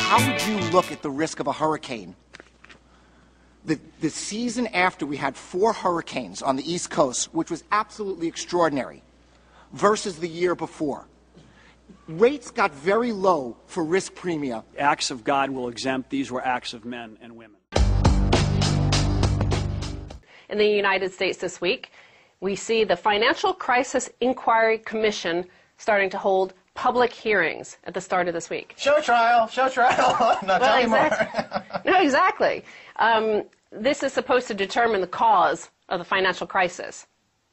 How would you look at the risk of a hurricane? The season after we had 4 hurricanes on the East Coast, which was absolutely extraordinary, versus the year before. Rates got very low for risk premia. Acts of God will exempt. These were acts of men and women. In the United States this week, we see the Financial Crisis Inquiry Commission starting to hold public hearings at the start of this week. Show trial, show trial. No, tell me more. No, exactly. This is supposed to determine the cause of the financial crisis.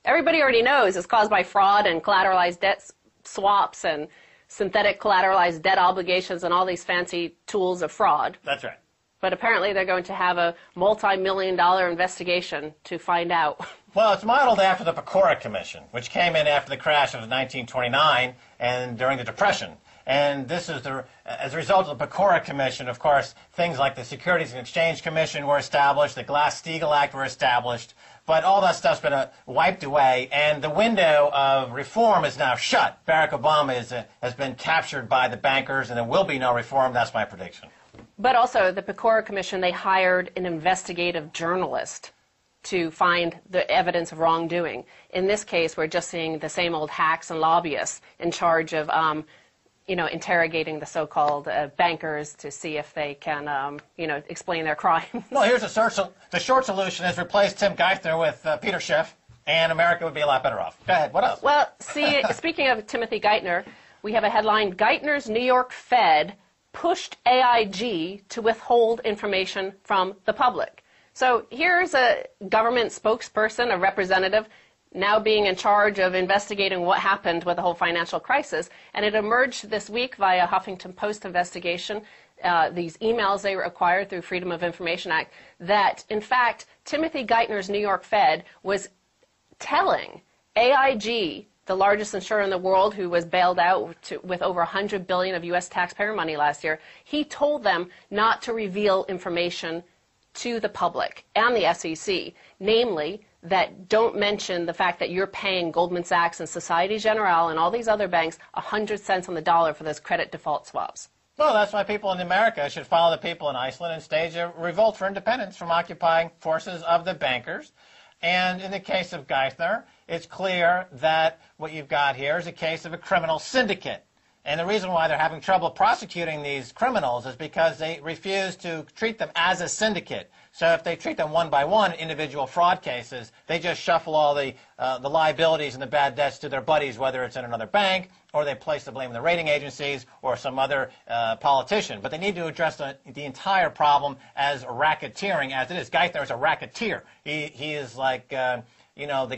Everybody already knows it's caused by fraud and collateralized debt swaps and synthetic collateralized debt obligations and all these fancy tools of fraud. That's right. But apparently they're going to have a multi-million-dollar investigation to find out. Well, it's modeled after the Pecora Commission, which came in after the crash of 1929 and during the Depression. And this is as a result of the Pecora Commission, of course, things like the Securities and Exchange Commission were established, the Glass-Steagall Act were established, but all that stuff's been wiped away, and the window of reform is now shut. Barack Obama has been captured by the bankers, and there will be no reform. That's my prediction. But also, the Pecora Commission, they hired an investigative journalist to find the evidence of wrongdoing. In this case, we're just seeing the same old hacks and lobbyists in charge of interrogating the so-called bankers to see if they can, explain their crimes. Well, here's the short solution is replace Tim Geithner with Peter Schiff, and America would be a lot better off. Go ahead, what else? Well, see, speaking of Timothy Geithner, we have a headline, Geithner's New York Fed pushed AIG to withhold information from the public. So here's a government spokesperson, a representative, now being in charge of investigating what happened with the whole financial crisis. And it emerged this week via Huffington Post investigation, these emails they acquired through Freedom of Information Act, that, in fact, Timothy Geithner's New York Fed was telling AIG, the largest insurer in the world who was bailed out with over $100 billion of U.S. taxpayer money last year, he told them not to reveal information to the public and the SEC, namely that don't mention the fact that you're paying Goldman Sachs and Societe Generale and all these other banks 100 cents on the dollar for those credit default swaps. Well, that's why people in America should follow the people in Iceland and stage a revolt for independence from occupying forces of the bankers. And in the case of Geithner, it's clear that what you've got here is a case of a criminal syndicate. And the reason why they're having trouble prosecuting these criminals is because they refuse to treat them as a syndicate. So if they treat them one by one, individual fraud cases, they just shuffle all the liabilities and the bad debts to their buddies, whether it's in another bank or they place the blame in the rating agencies or some other politician. But they need to address the entire problem as racketeering as it is. Geithner is a racketeer. He is like, the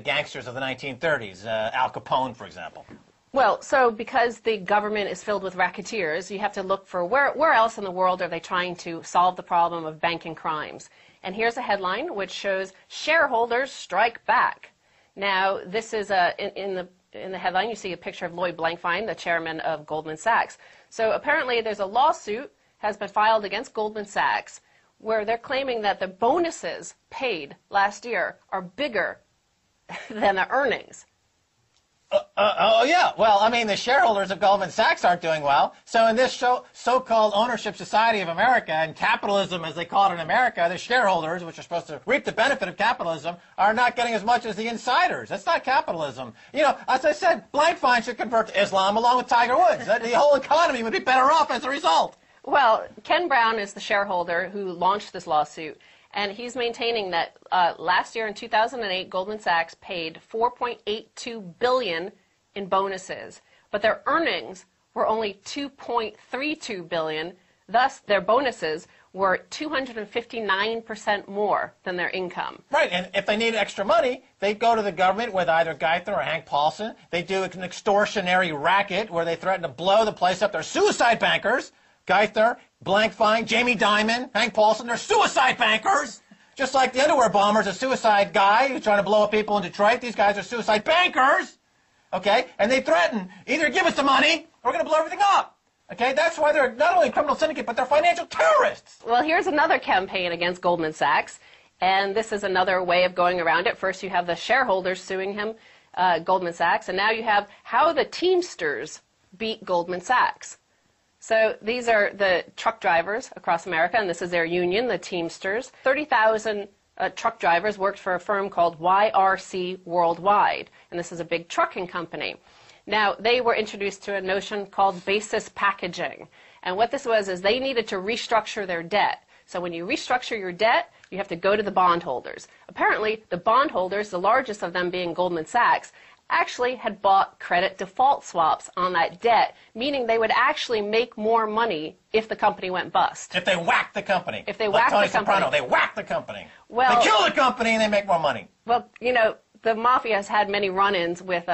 gangsters of the 1930s, Al Capone, for example. Well, so because the government is filled with racketeers, you have to look for where else in the world are they trying to solve the problem of banking crimes. And here's a headline which shows shareholders strike back. Now, this is in the headline you see a picture of Lloyd Blankfein, the chairman of Goldman Sachs. So apparently there's a lawsuit has been filed against Goldman Sachs where they're claiming that the bonuses paid last year are bigger than the earnings. Oh, yeah. Well, I mean, the shareholders of Goldman Sachs aren't doing well. So in this so-called ownership society of America and capitalism, as they call it in America, the shareholders, which are supposed to reap the benefit of capitalism, are not getting as much as the insiders. That's not capitalism. As I said, Blankfein should convert to Islam along with Tiger Woods. The whole economy would be better off as a result. Well, Ken Brown is the shareholder who launched this lawsuit. And he's maintaining that last year in 2008, Goldman Sachs paid $4.82 billion in bonuses, but their earnings were only $2.32 billion. Thus, their bonuses were 259% more than their income. Right, and if they need extra money, they go to the government with either Geithner or Hank Paulson. They do an extortionary racket where they threaten to blow the place up. They're suicide bankers. Geithner, Blankfein, Jamie Dimon, Hank Paulson, they're suicide bankers. Just like the underwear bomber's a suicide guy who's trying to blow up people in Detroit. These guys are suicide bankers. Okay? And they threaten, either give us the money or we're going to blow everything up. Okay, that's why they're not only a criminal syndicate, but they're financial terrorists. Well, here's another campaign against Goldman Sachs, and this is another way of going around it. First, you have the shareholders suing him, Goldman Sachs, and now you have how the Teamsters beat Goldman Sachs. So these are the truck drivers across America, and this is their union, the Teamsters. 30,000 truck drivers worked for a firm called YRC Worldwide, and this is a big trucking company. Now, they were introduced to a notion called basis packaging, and what this was is they needed to restructure their debt. So when you restructure your debt, you have to go to the bondholders. Apparently, the bondholders, the largest of them being Goldman Sachs, actually had bought credit default swaps on that debt, meaning they would actually make more money if the company went bust. If they whack the company. If they whack the company. Soprano, they whack the company. Well, they kill the company and they make more money. Well, you know, the mafia has had many run-ins with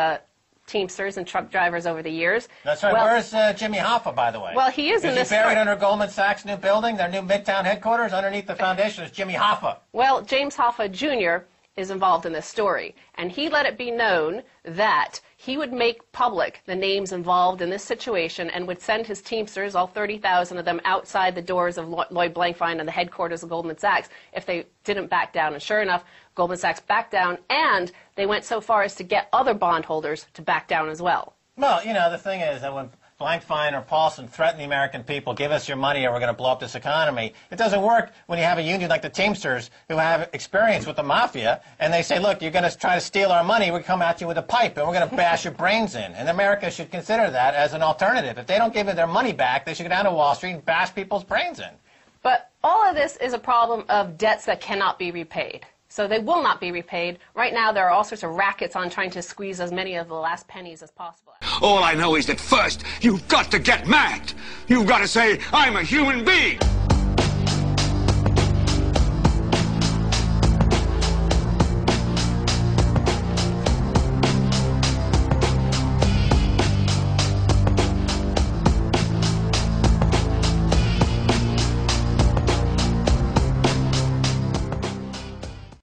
Teamsters and truck drivers over the years. That's right. Well, where's Jimmy Hoffa, by the way? Well, he is in this. Is he buried under Goldman Sachs' new building, their new Midtown headquarters? Underneath the foundation is Jimmy Hoffa. Well, James Hoffa Jr. is involved in this story, and he let it be known that he would make public the names involved in this situation and would send his Teamsters, all 30,000 of them, outside the doors of Lloyd Blankfein and the headquarters of Goldman Sachs if they didn't back down. And sure enough, Goldman Sachs backed down, and they went so far as to get other bondholders to back down as well. Well, you know, the thing is that when Blankfein or Paulson threaten the American people, give us your money or we're going to blow up this economy, it doesn't work when you have a union like the Teamsters who have experience with the mafia, and they say, look, you're going to try to steal our money, we come at you with a pipe and we're going to bash your brains in. And America should consider that as an alternative. If they don't give their money back, they should go down to Wall Street and bash people's brains in. But all of this is a problem of debts that cannot be repaid. So they will not be repaid. Right now, there are all sorts of rackets on trying to squeeze as many of the last pennies as possible. All I know is that first, you've got to get mad. You've got to say, I'm a human being.